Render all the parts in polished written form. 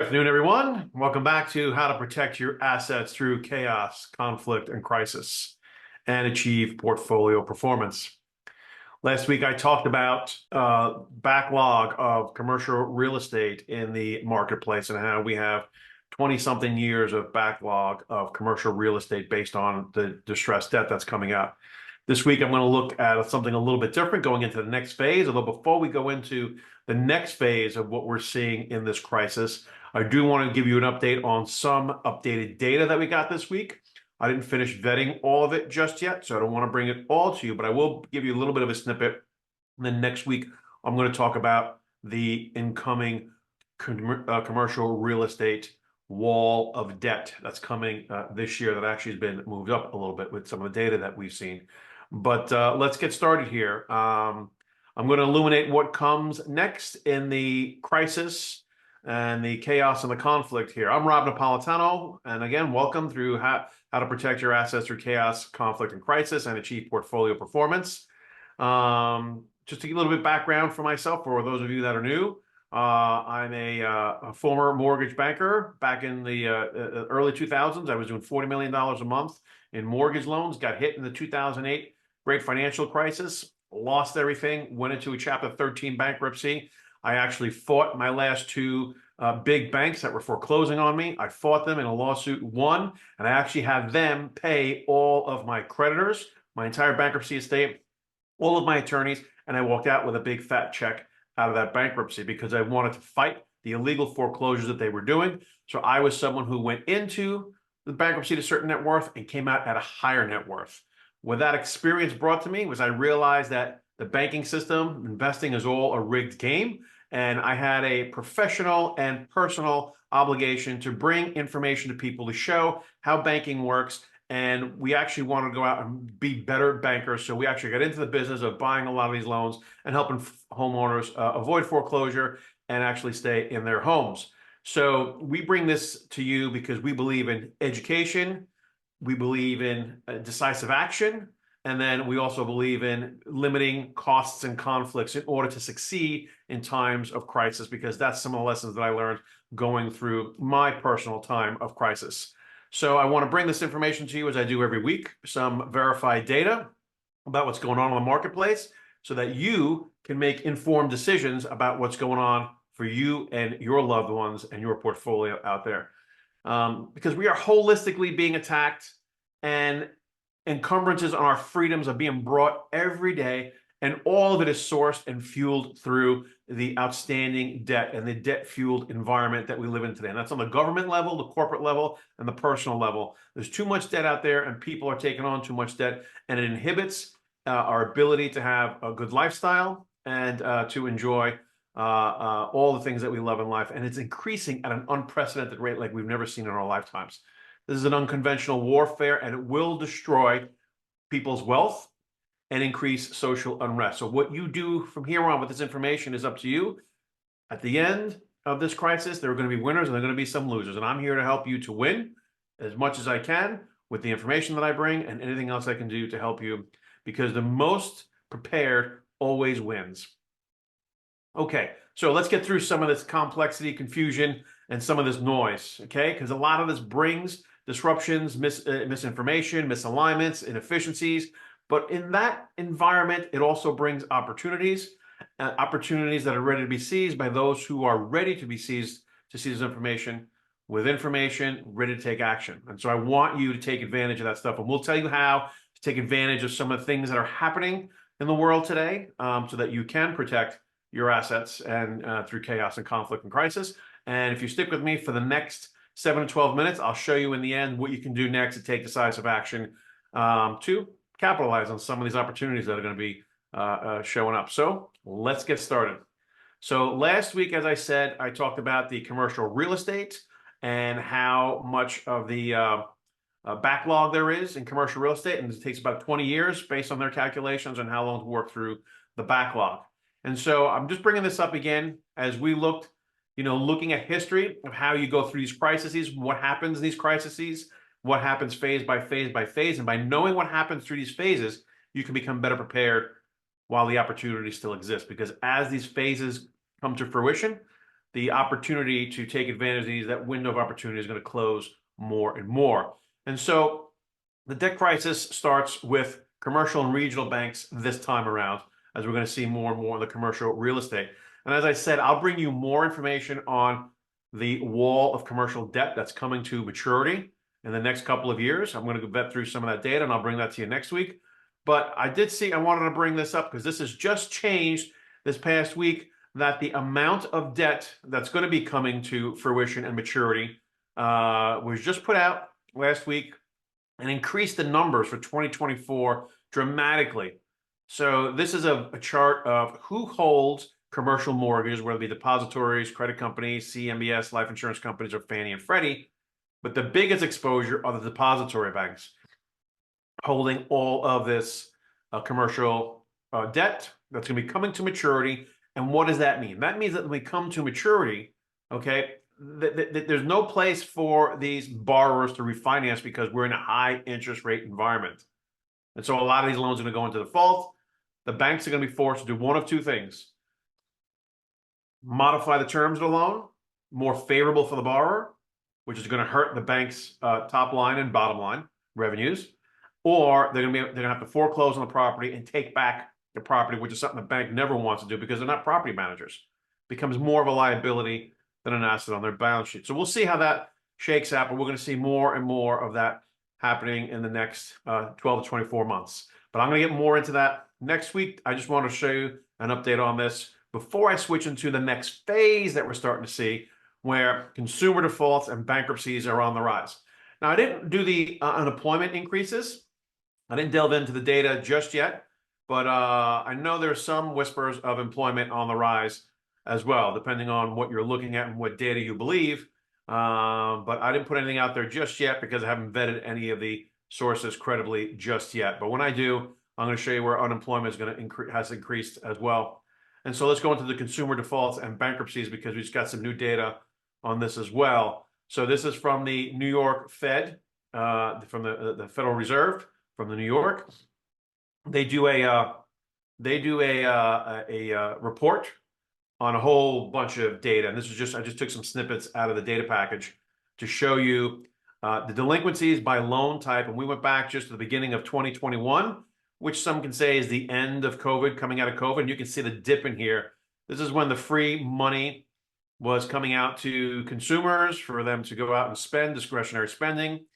Good afternoon, everyone. Welcome back to How to Protect Your Assets Through Chaos, Conflict, and Crisis and Achieve Portfolio Performance. Last week, I talked about backlog of commercial real estate in the marketplace and how we have 20-something years of backlog of commercial real estate based on the distressed debt that's coming out. This week, I'm going to look at something a little bit different going into the next phase. Although before we go into the next phase of what we're seeing in this crisis, I do want to give you an update on some updated data that we got this week. I didn't finish vetting all of it just yet, so I don't want to bring it all to you, but I will give you a little bit of a snippet. And then next week, I'm going to talk about the incoming commercial real estate wall of debt that's coming this year that actually has been moved up a little bit with some of the data that we've seen. But let's get started here. I'm going to illuminate what comes next in the crisis and the chaos and the conflict here. I'm Rob Napolitano, and again, welcome through how to protect your assets through chaos, conflict, and crisis and achieve portfolio performance. Just to give a little bit of background for myself, for those of you that are new, I'm a former mortgage banker. Back in the early 2000s, I was doing $40 million a month in mortgage loans, got hit in the 2008 great financial crisis, lost everything, went into a Chapter 13 bankruptcy. I actually fought my last two big banks that were foreclosing on me. I fought them in a lawsuit, won, and I actually had them pay all of my creditors, my entire bankruptcy estate, all of my attorneys, and I walked out with a big fat check out of that bankruptcy because I wanted to fight the illegal foreclosures that they were doing. So I was someone who went into the bankruptcy to a certain net worth and came out at a higher net worth. What that experience brought to me was I realized that the banking system, investing is all a rigged game. And I had a professional and personal obligation to bring information to people to show how banking works. And we actually wanted to go out and be better bankers. So we actually got into the business of buying a lot of these loans and helping homeowners avoid foreclosure and actually stay in their homes. So we bring this to you because we believe in education. We believe in decisive action. And then we also believe in limiting costs and conflicts in order to succeed in times of crisis, because that's some of the lessons that I learned going through my personal time of crisis. So I want to bring this information to you, as I do every week, some verified data about what's going on in the marketplace so that you can make informed decisions about what's going on for you and your loved ones and your portfolio out there. Because we are holistically being attacked, and encumbrances on our freedoms are being brought every day, and all of it is sourced and fueled through the outstanding debt and the debt-fueled environment that we live in today. And that's on the government level, the corporate level, and the personal level. There's too much debt out there, and people are taking on too much debt, and it inhibits our ability to have a good lifestyle and to enjoy all the things that we love in life. And it's increasing at an unprecedented rate like we've never seen in our lifetimes. This is an unconventional warfare, and it will destroy people's wealth and increase social unrest. So what you do from here on with this information is up to you. At the end of this crisis, there are going to be winners and there are going to be some losers. And I'm here to help you to win as much as I can with the information that I bring and anything else I can do to help you, because the most prepared always wins. Okay, so let's get through some of this complexity, confusion, and some of this noise, okay? Because a lot of this brings disruptions, misinformation, misalignments, inefficiencies. But in that environment, it also brings opportunities, opportunities that are ready to be seized by those who are ready to be seized, to seize information, with information, ready to take action. And so I want you to take advantage of that stuff. And we'll tell you how to take advantage of some of the things that are happening in the world today so that you can protect your assets and through chaos and conflict and crisis. And if you stick with me for the next 7 to 12 minutes, I'll show you in the end what you can do next to take decisive action to capitalize on some of these opportunities that are going to be showing up. So let's get started. So last week, as I said, I talked about the commercial real estate and how much of the backlog there is in commercial real estate. And it takes about 20 years based on their calculations on how long to work through the backlog. And so I'm just bringing this up again as we looked, looking at history of how you go through these crises, what happens in these crises, what happens phase by phase by phase. And by knowing what happens through these phases, you can become better prepared while the opportunity still exists. Because as these phases come to fruition, the opportunity to take advantage of these, that window of opportunity is going to close more and more. And so the debt crisis starts with commercial and regional banks this time around, as we're going to see more and more in the commercial real estate. And as I said, I'll bring you more information on the wall of commercial debt that's coming to maturity in the next couple of years. I'm going to vet through some of that data, and I'll bring that to you next week. But I wanted to bring this up because this has just changed this past week, that the amount of debt that's going to be coming to fruition and maturity was just put out last week and increased the numbers for 2024 dramatically. So this is a chart of who holds commercial mortgages, whether it be depositories, credit companies, CMBS, life insurance companies, or Fannie and Freddie. But the biggest exposure are the depository banks holding all of this commercial debt that's going to be coming to maturity. And what does that mean? That means that when we come to maturity, okay, there's no place for these borrowers to refinance because we're in a high interest rate environment. And so a lot of these loans are going to go into default. The banks are going to be forced to do one of two things: modify the terms of the loan more favorable for the borrower, which is going to hurt the bank's top line and bottom line revenues, or they're going to have to foreclose on the property and take back the property, which is something the bank never wants to do because they're not property managers. It becomes more of a liability than an asset on their balance sheet. So we'll see how that shakes out, but we're going to see more and more of that happening in the next 12 to 24 months. But I'm going to get more into that next week. I just want to show you an update on this before I switch into the next phase that we're starting to see, where consumer defaults and bankruptcies are on the rise. Now, I didn't do the unemployment increases. I didn't delve into the data just yet, but I know there's some whispers of employment on the rise as well, depending on what you're looking at and what data you believe. But I didn't put anything out there just yet because I haven't vetted any of the sources credibly just yet. But when I do, I'm going to show you where unemployment is going to has increased as well. And so let's go into the consumer defaults and bankruptcies because we've got some new data on this as well. So this is from the New York Fed, from the Federal Reserve, from the New York. They do a report on a whole bunch of data. And this is just, I just took some snippets out of the data package to show you the delinquencies by loan type. And we went back just to the beginning of 2021, which some can say is the end of COVID, coming out of COVID. And you can see the dip in here. This is when the free money was coming out to consumers for them to go out and spend, discretionary spending.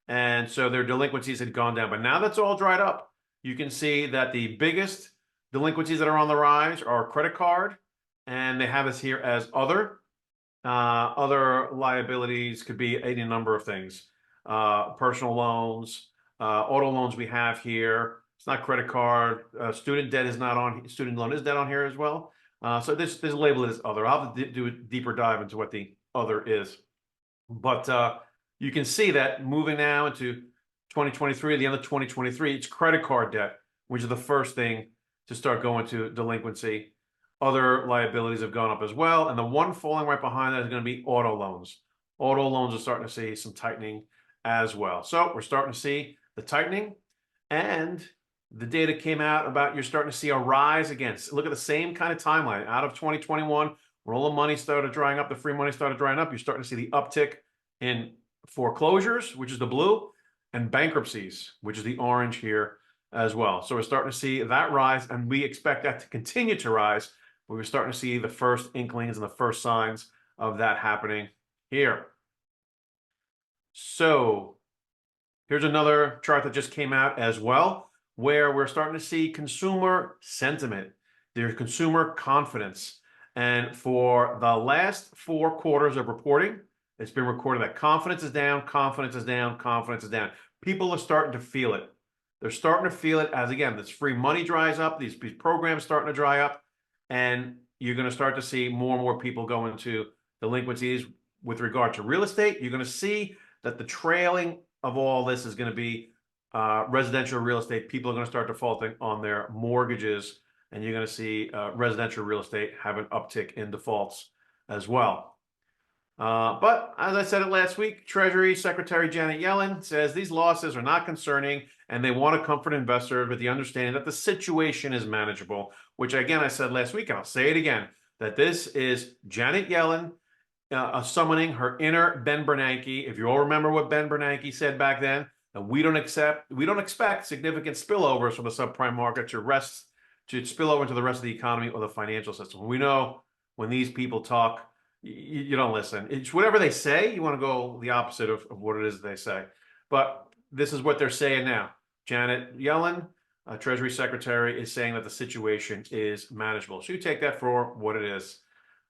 And so their delinquencies had gone down. But now that's all dried up. You can see that the biggest delinquencies that are on the rise are credit card, and they have this here as other. Other liabilities could be any number of things. Personal loans, auto loans we have here. It's not credit card. Student debt is not on. Student loan is debt on here as well. So this label is other. I'll have to do a deeper dive into what the other is. But you can see that moving now into 2023, the end of 2023, it's credit card debt, which is the first thing to start going to delinquency. Other liabilities have gone up as well. And the one falling right behind that is going to be auto loans. Auto loans are starting to see some tightening as well. So we're starting to see the tightening, and the data came out about you're starting to see a rise again. Look at the same kind of timeline out of 2021, where all the money started drying up, the free money started drying up. You're starting to see the uptick in foreclosures, which is the blue, and bankruptcies, which is the orange here as well. So we're starting to see that rise, and we expect that to continue to rise. But we're starting to see the first inklings and the first signs of that happening here. So here's another chart that just came out as well, where we're starting to see consumer sentiment, their consumer confidence. And for the last 4 quarters of reporting, it's been recorded that confidence is down, confidence is down, confidence is down. People are starting to feel it. They're starting to feel it as, again, this free money dries up, these programs starting to dry up, and you're going to start to see more and more people go into delinquencies with regard to real estate. You're going to see that the trailing of all this is going to be residential real estate. People are going to start defaulting on their mortgages, and you're going to see residential real estate have an uptick in defaults as well. But as I said it last week, Treasury Secretary Janet Yellen says these losses are not concerning, and they want to comfort investors with the understanding that the situation is manageable, which again, I said last week, and I'll say it again. that this is Janet Yellen summoning her inner Ben Bernanke. If you all remember what Ben Bernanke said back then, and we don't expect significant spillovers from the subprime market to spill over into the rest of the economy or the financial system. We know when these people talk, you don't listen. It's whatever they say, you want to go the opposite of what it is they say. But this is what they're saying now. Janet Yellen, Treasury Secretary, is saying that the situation is manageable. So you take that for what it is.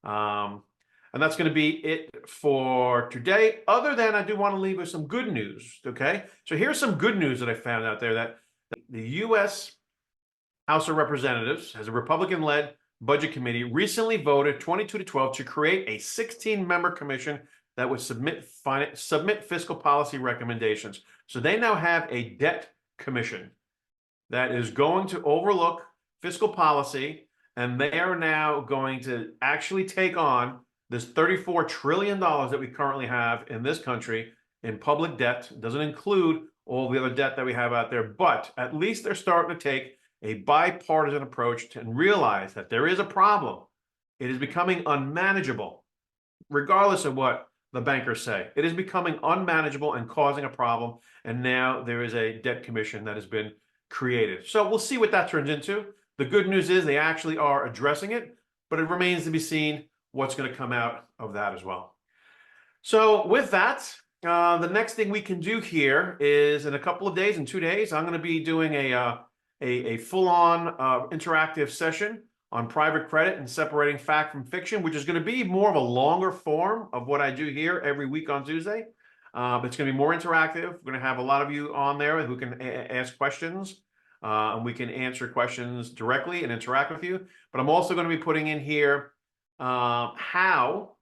And that's going to be it for today. Other than I do want to leave with some good news, okay? So here's some good news that I found out there, that the U.S. House of Representatives has a Republican-led Budget Committee recently voted 22-12 to create a 16-member commission that would submit fiscal policy recommendations. So they now have a debt commission that is going to overlook fiscal policy, and they are now going to actually take on this $34 trillion that we currently have in this country in public debt. It doesn't include all the other debt that we have out there, but at least they're starting to take a bipartisan approach and realize that there is a problem. It is becoming unmanageable, regardless of what the bankers say. It is becoming unmanageable and causing a problem, and now there is a debt commission that has been created. So we'll see what that turns into. The good news is they actually are addressing it, but it remains to be seen what's going to come out of that as well. So with that, the next thing we can do here is in a couple of days, in 2 days, I'm going to be doing a full-on interactive session on private credit and separating fact from fiction, which is going to be more of a longer form of what I do here every week on Tuesday. It's going to be more interactive. We're going to have a lot of you on there who can ask questions, and we can answer questions directly and interact with you. But I'm also going to be putting in here how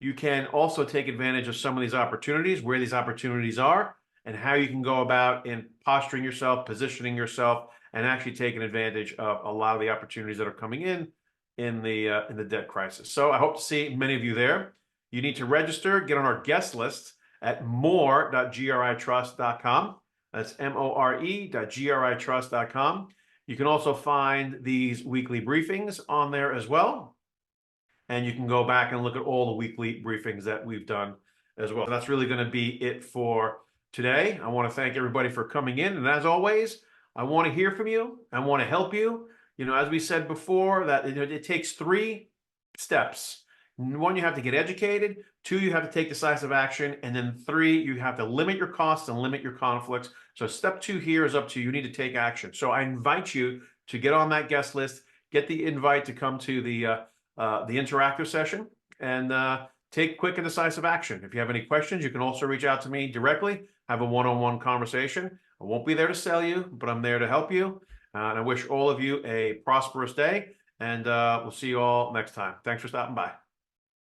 you can also take advantage of some of these opportunities, where these opportunities are, and how you can go about in posturing yourself, positioning yourself, and actually taking advantage of a lot of the opportunities that are coming in the debt crisis. So I hope to see many of you there. You need to register, get on our guest list at more.gritrust.com. That's more.gritrust.com. You can also find these weekly briefings on there as well. And you can go back and look at all the weekly briefings that we've done as well. So that's really going to be it for today. I want to thank everybody for coming in. And as always, I want to hear from you. I want to help you. You know, as we said before, that it takes 3 steps. 1, you have to get educated. 2, you have to take decisive action. And then 3, you have to limit your costs and limit your conflicts. So step 2 here is up to you. You need to take action. So I invite you to get on that guest list, get the invite to come to the interactive session, and take quick and decisive action. If you have any questions, you can also reach out to me directly, have a one-on-one conversation. I won't be there to sell you, but I'm there to help you. And I wish all of you a prosperous day, and we'll see you all next time. Thanks for stopping by.